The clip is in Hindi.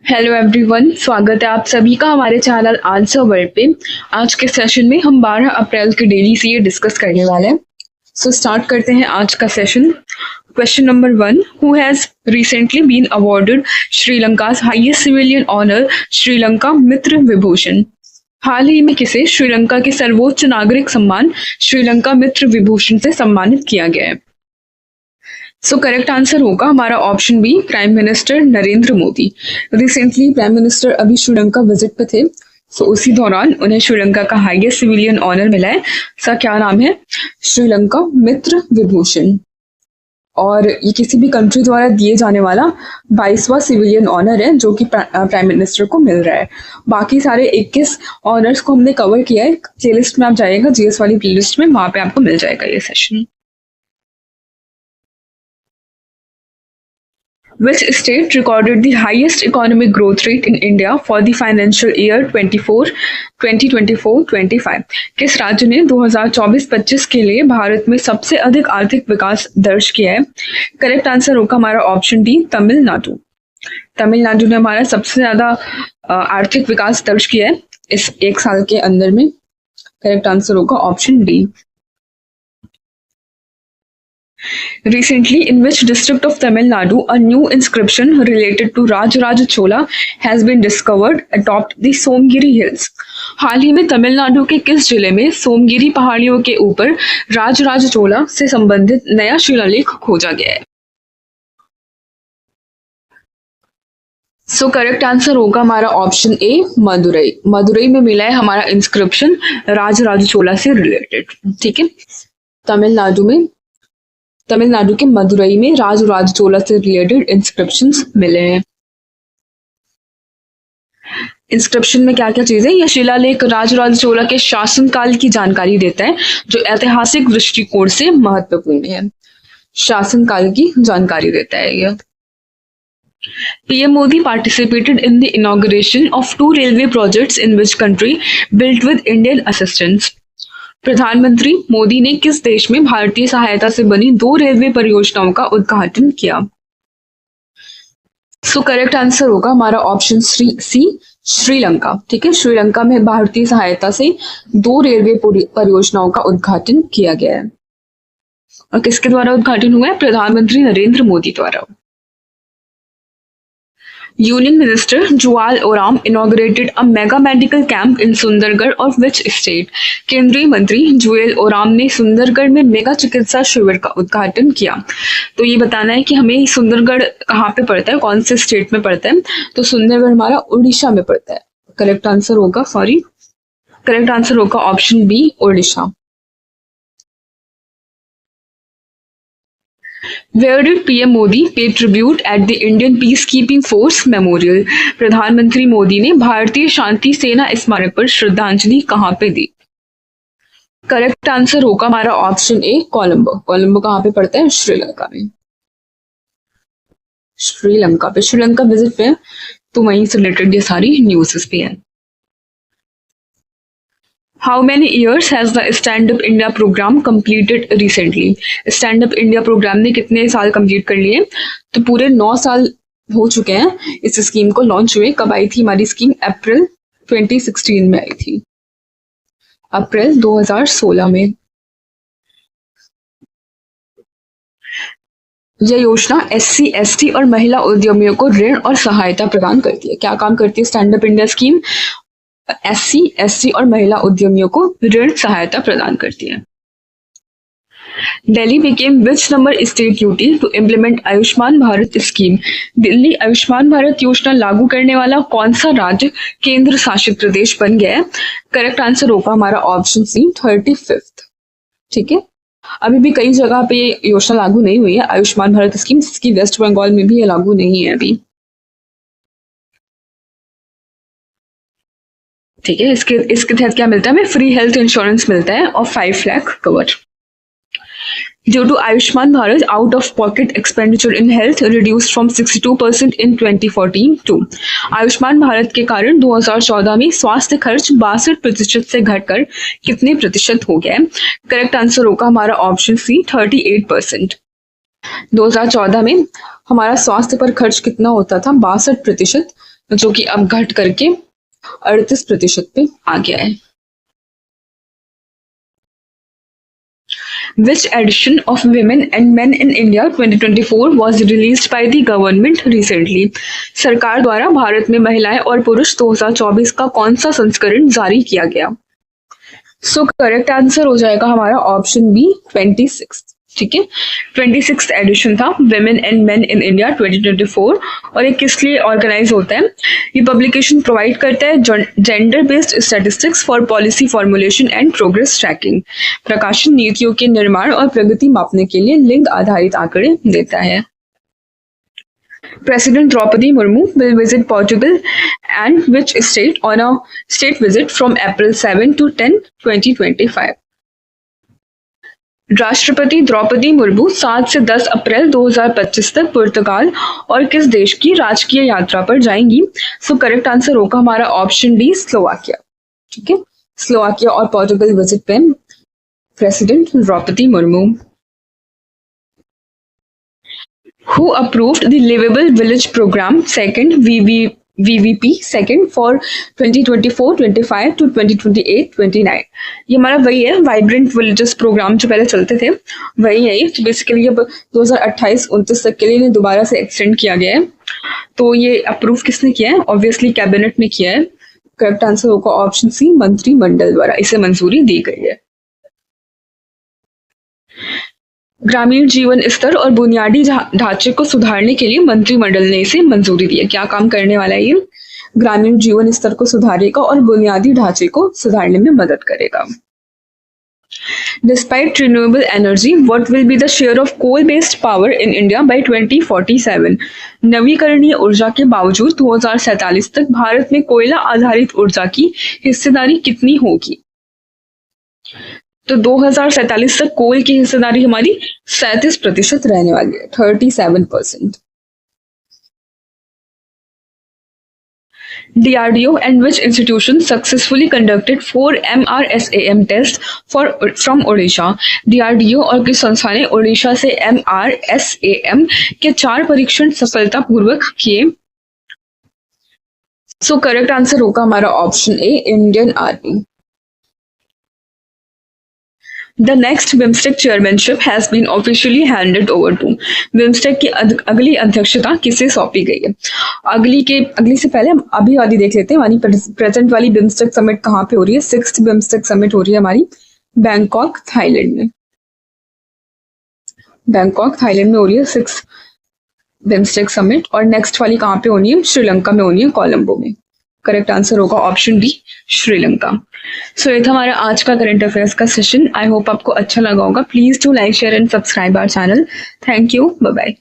हेलो एवरीवन, स्वागत है आप सभी का हमारे चैनल आंसर वर्ल्ड पे। आज के सेशन में हम 12 अप्रैल के डेली सीए डिस्कस करने वाले हैं। सो स्टार्ट करते हैं आज का session. Question number 1, who has recently been awarded Sri Lanka's highest civilian honour Sri Lanka Mitra Vibhushan. हाल ही में किसे श्रीलंका के सर्वोच्च नागरिक सम्मान श्रीलंका मित्र विभूषण से सम्मानित किया गया है? सो करेक्ट आंसर होगा हमारा option B, prime minister Narendra Modi. Recently prime minister अभी श्रीलंका विजिट पे थे, सो उसी दौरान उन्हें श्रीलंका का हाईएस्ट सिविलियन ऑनर मिला है। इसका क्या नाम है? श्रीलंका मित्र विभूषण। और ये किसी भी कंट्री द्वारा दिए जाने वाला 22वां सिविलियन ऑनर है जो कि प्राइम मिनिस्टर को मिल रहा है। बाकी सारे 21 ऑनर्स को हमने कवर किया है। प्लेलिस्ट में आप जाइएगा, जीएस वाली प्लेलिस्ट में, वहां पे आपको मिल जाएगा ये session. Which state recorded the highest economic growth rate in India for the financial year 2024-25? किस राज्य ने 2024-25 के लिए भारत में सबसे अधिक आर्थिक विकास दर्ज किया है? करेक्ट आंसर होगा हमारा ऑप्शन डी, तमिलनाडु। तमिलनाडु ने हमारा सबसे ज्यादा आर्थिक विकास दर्ज किया है इस एक साल के अंदर में। करेक्ट आंसर होगा option D. Recently, in which district of Tamil Nadu a new inscription related to Rajaraja Chola has been discovered atop the Somgiri Hills? हाल ही में तमिलनाडु के किस जिले में सोमगिरी पहाड़ियों के ऊपर राजराज चोला से संबंधित नया शिलालेख खोजा गया है? सो करेक्ट आंसर होगा हमारा ऑप्शन ए, मदुरई। मदुरई में मिला है हमारा इंस्क्रिप्शन राजराज चोला से रिलेटेड। ठीक है, तमिलनाडु के मदुरई में राजराज चोला से रिलेटेड इंस्क्रिप्शंस मिले हैं। इंस्क्रिप्शन में क्या क्या चीजें? यह शिलालेख राजराज चोला के शासनकाल की जानकारी देता है जो ऐतिहासिक दृष्टिकोण से महत्वपूर्ण है। शासनकाल की जानकारी देता है यह। PM Modi participated in the inauguration of 2 railway projects in which country built with Indian assistance? प्रधानमंत्री मोदी ने किस देश में भारतीय सहायता से बनी 2 रेलवे परियोजनाओं का उद्घाटन किया? सो करेक्ट आंसर होगा हमारा ऑप्शन सी, श्रीलंका। ठीक है, श्रीलंका में भारतीय सहायता से 2 रेलवे परियोजनाओं का उद्घाटन किया गया है। और किसके द्वारा उद्घाटन हुआ है? प्रधानमंत्री नरेंद्र मोदी द्वारा। Union Minister Jual Oram inaugurated a mega medical camp in Sundargarh of which state? केंद्रीय मंत्री जुएल ओराम ने सुंदरगढ़ में मेगा चिकित्सा शिविर का उद्घाटन किया। तो ये बताना है कि हमें सुंदरगढ़ कहाँ पे पड़ता है, कौन से स्टेट में पड़ता है? तो सुंदरगढ़ हमारा उड़ीसा में पड़ता है। करेक्ट आंसर होगा option B, Odisha. Where did PM Modi pay tribute at the Indian Peacekeeping Force Memorial? प्रधानमंत्री मोदी ने भारतीय शांति सेना स्मारक पर श्रद्धांजलि कहाँ पे दी? करेक्ट आंसर होगा हमारा ऑप्शन ए, कोलंबो। कोलंबो कहाँ पे पड़ता है? श्रीलंका में। श्रीलंका विजिट पे, तो वहीं से रिलेटेड ये सारी न्यूज़ भी हैं। How many years has the Stand Up India program completed recently? Stand Up India program ने कितने साल कंप्लीट कर लिए? तो पूरे 9 साल हो चुके हैं इस स्कीम को लॉन्च हुए। कब आई थी हमारी स्कीम? अप्रैल 2016 में आई थी, अप्रैल 2016 में। यह योजना SC, ST और महिला उद्यमियों को ऋण और सहायता प्रदान करती है। क्या काम करती है stand up India scheme? SC, ST और महिला उद्यमियों को ऋण सहायता प्रदान करती है। Delhi became which number state duty to implement Ayushman Bharat scheme? Delhi Ayushman Bharat योजना लागू करने वाला कौन सा राज्य केंद्र शासित प्रदेश बन गया है? करेक्ट आंसर होगा हमारा ऑप्शन सी, 35th। ठीक है, अभी भी कई जगह पे योजना लागू नहीं हुई है आयुष्मान भारत स्कीम, जिसकी वेस्ट बंगाल में भी ये लागू नहीं है अभी। ठीक है, इसके तहत क्या मिलता है हमें? फ्री हेल्थ इंश्योरेंस मिलता है और 5 lakh cover. Due to Ayushman Bharat, out of pocket expenditure in health reduced from 62% in 2014 to. Ayushman Bharat के कारण 2014 में स्वास्थ्य खर्च 62% से घटकर कितने प्रतिशत हो गया है? करेक्ट आंसर होगा हमारा ऑप्शन सी, 38%। 2014 में हमारा स्वास्थ्य पर खर्च कितना होता था? 62%। जो कि अब घट करके 38% पे आ गया है। Which edition of Women and Men in India 2024 was released by the government recently? सरकार द्वारा भारत में महिलाएं और पुरुष 2024 का कौन सा संस्करण जारी किया गया? सो करेक्ट आंसर हो जाएगा हमारा ऑप्शन बी 26। ठीक है, 26th एडिशन था women and main in India 2024। और ये किस लिए ऑर्गेनाइज होता है? ये पब्लिकेशन प्रोवाइड करता है gender based statistics for policy formulation and progress tracking. प्रकाशन नीतियों के निर्माण और प्रगति मापने के लिए लिंग आधारित आंकड़े देता है। President Draupadi Murmu will visit Portugal and which state on a state visit from April 7 to 10, 2025? राष्ट्रपति द्रौपदी मुर्मू 7 से 10 अप्रैल 2025 तक पुर्तगाल और किस देश की राजकीय यात्रा पर जाएंगी? सो करेक्ट आंसर होगा हमारा ऑप्शन डी स्लोवाकिया। ठीक है, स्लोवाकिया और पोर्टुगल विजिट पे president Droupadi Murmu. Who approved the Livable Village Program second VVP second for 2024-25 to 2028-29? ये हमारा वही है वाइब्रेंट विलेजेस प्रोग्राम जो पहले चलते थे, वही है ये। तो बेसिकली अब 2028-29 तक के लिए दोबारा से एक्सटेंड किया गया है। तो ये अप्रूव किसने किया है? ऑब्वियसली कैबिनेट ने किया है। करेक्ट आंसर होगा ऑप्शन सी, मंत्रिमंडल द्वारा इसे मंजूरी दी गई है। ग्रामीण जीवन स्तर और बुनियादी ढांचे को सुधारने के लिए मंत्रिमंडल ने इसे मंजूरी दी है। क्या काम करने वाला है ये? ग्रामीण जीवन स्तर को सुधारेगा और बुनियादी ढांचे को सुधारने में मदद करेगा। Despite renewable energy, what will be the share of coal-based power in India by 2047? नवीकरणीय ऊर्जा के बावजूद 2047 तक भारत में कोयला आधारित ऊर्जा की हिस्सेदारी कितनी होगी? तो 2047 तक कोल की हिस्सेदारी हमारी 37% रहने वाली है, 37%। DRDO and which institution successfully conducted 4 MRSAM tests from Odisha? DRDO और किस संस्था ने ओडिशा से MRSAM के 4 परीक्षण सफलतापूर्वक किए? सो करेक्ट आंसर होगा हमारा option A, Indian army. The next BIMSTEC chairmanship has been officially handed over to. BIMSTEC की अगली अध्यक्षता किसे सौंपी गई है? अगली से पहले हम अभी वाली देख लेते हैं। हमारी प्रेजेंट वाली BIMSTEC समिट कहाँ पे हो रही है? 6th BIMSTEC समिट हो रही है हमारी बैंकॉक थाईलैंड में। बैंकॉक थाईलैंड में हो रही है 6th BIMSTEC समिट। और नेक्स्ट वाली कहाँ पे होनी है? श्रीलंका में होनी है, कोलंबो में। करेक्ट आंसर होगा ऑप्शन डी, श्रीलंका। सो ये था हमारा आज का करंट अफेयर्स का सेशन। आई होप आपको अच्छा लगा होगा। Please do like, share and subscribe our channel. Thank you, bye bye.